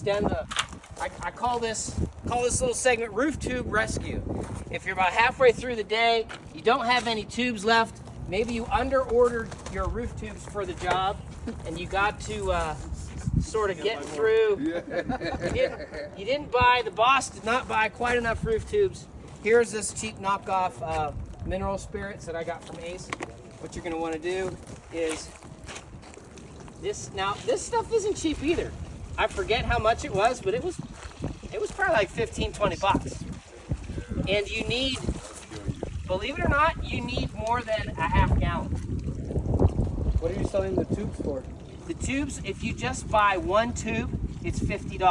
extend the, I call this little segment roof tube rescue. If you're about halfway through the day, you don't have any tubes left, maybe you under-ordered your roof tubes for the job, and you got to sort of get through. You didn't buy, the boss did not buy quite enough roof tubes. Here's this cheap knockoff mineral spirits that I got from Ace. What you're going to want to do is this. Now this stuff isn't cheap either. I forget how much it was, but it was probably like 15-20 bucks. And you need, believe it or not, you need more than a half gallon. What are you selling the tubes for? The tubes, if you just buy one tube, it's $50.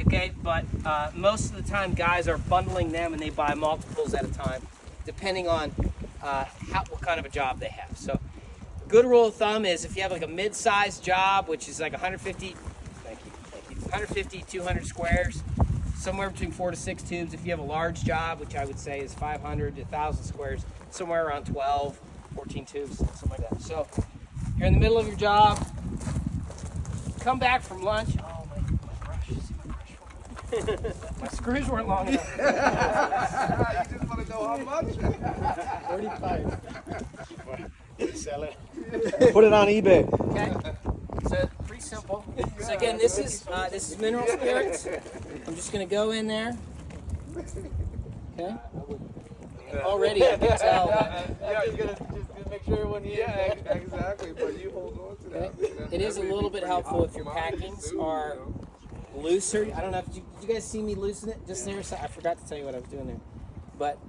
Okay, but most of the time guys are bundling them and they buy multiples at a time, depending on what kind of a job they have. So good rule of thumb is if you have like a mid-sized job, which is like 150, 200 squares, somewhere between 4 to 6 tubes. If you have a large job, which I would say is 500 to 1,000 squares, somewhere around 12, 14 tubes, something like that. So you're in the middle of your job, come back from lunch. Oh, my brush, see my brush? My screws weren't long enough. You just want to know how much? 45. Sell it. Put it on eBay. Okay, so pretty simple. So again, this is mineral spirits. I'm just gonna go in there. Okay. Already I can tell. Yeah, you're gonna just make sure everyone hears. Yeah, exactly. But you hold on to that. Okay. It is a little bit helpful if your packings are looser. I don't know if did you guys see me loosen it just there? So I forgot to tell you what I was doing there. But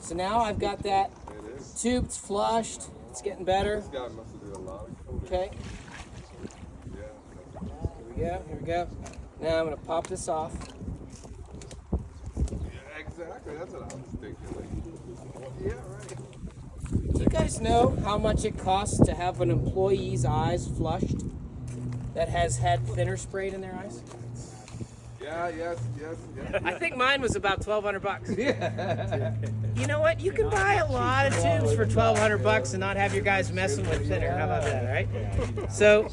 so now I've got that tube. It's flushed. It's getting better. This guy must have did a lot of coding. Okay. Yeah. Here we go. Now I'm gonna pop this off. Yeah, exactly. That's what I was thinking. Yeah, right. Do you guys know how much it costs to have an employee's eyes flushed that has had thinner sprayed in their eyes? Yeah, yes. I think mine was about $1,200. Yeah. You know what? You can buy a lot of tubes for $1,200 and not have your guys messing with thinner. How about that, right? So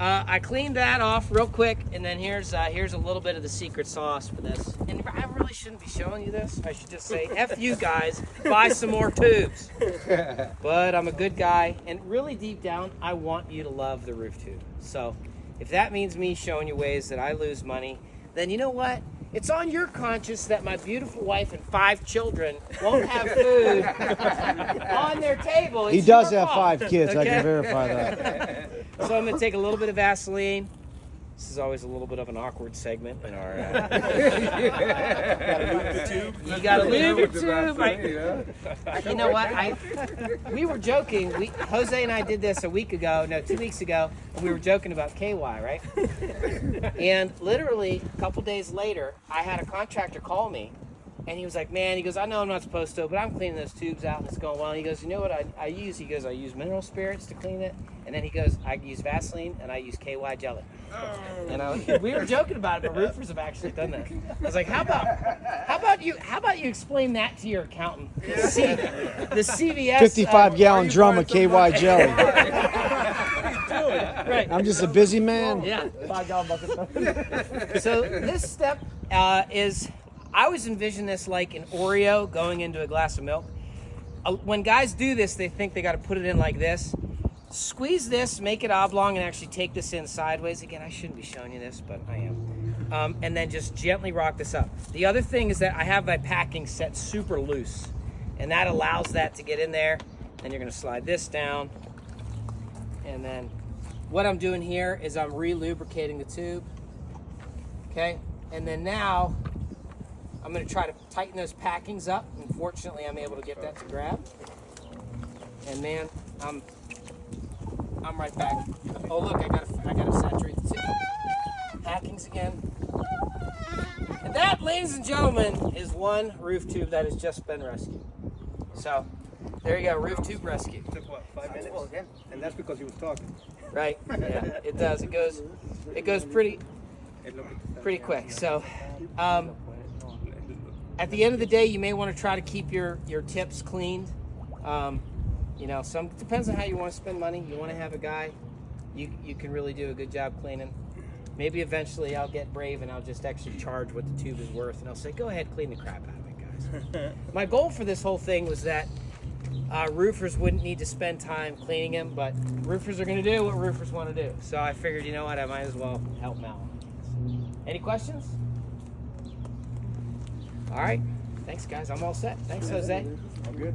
I cleaned that off real quick, and then here's a little bit of the secret sauce for this. And I really shouldn't be showing you this. I should just say, F you guys, buy some more tubes. But I'm a good guy, and really deep down, I want you to love the roof tube. So if that means me showing you ways that I lose money, then you know what? It's on your conscience that my beautiful wife and 5 children won't have food on their table. He does have 5 kids. Okay? I can verify that. So I'm going to take a little bit of Vaseline. This is always a little bit of an awkward segment in our... You got to lube your tube. You know what? We were joking. Jose and I did this 2 weeks ago, and we were joking about KY, right? And literally a couple days later, I had a contractor call me, and he was like, man, he goes, I know I'm not supposed to, but I'm cleaning those tubes out, and it's going well. And he goes, you know what I use? He goes, I use mineral spirits to clean it, and then he goes, I use Vaseline, and I use KY jelly. And we were joking about it, but roofers have actually done that. I was like, how about you explain that to your accountant? The CVS 55-gallon drum of KY jelly. Right. I'm just a busy man. Yeah. 5-gallon bucket. So this step is, I always envision this like an Oreo going into a glass of milk. When guys do this, they think they got to put it in like this. Squeeze this, make it oblong, and actually take this in sideways. Again, I shouldn't be showing you this, but I am. And then just gently rock this up. The other thing is that I have my packing set super loose, and that allows that to get in there. Then you're going to slide this down. And then what I'm doing here is I'm re-lubricating the tube. Okay? And then now I'm going to try to tighten those packings up. Unfortunately, I'm able to get that to grab. And man, I'm right back. Oh look, I gotta saturate the tube. Packings again. And that, ladies and gentlemen, is one roof tube that has just been rescued. So there you go, roof tube rescue. Took what, 5 minutes? And that's because he was talking. Right. Yeah, it does. It goes pretty quick. So at the end of the day, you may want to try to keep your tips cleaned. You know, depends on how you want to spend money. You want to have a guy, you can really do a good job cleaning. Maybe eventually I'll get brave and I'll just actually charge what the tube is worth, and I'll say, go ahead, clean the crap out of it, guys. My goal for this whole thing was that roofers wouldn't need to spend time cleaning them, but roofers are going to do what roofers want to do. So I figured, you know what, I might as well help them out. Any questions? All right. Thanks, guys. I'm all set. Thanks, Jose. I'm good.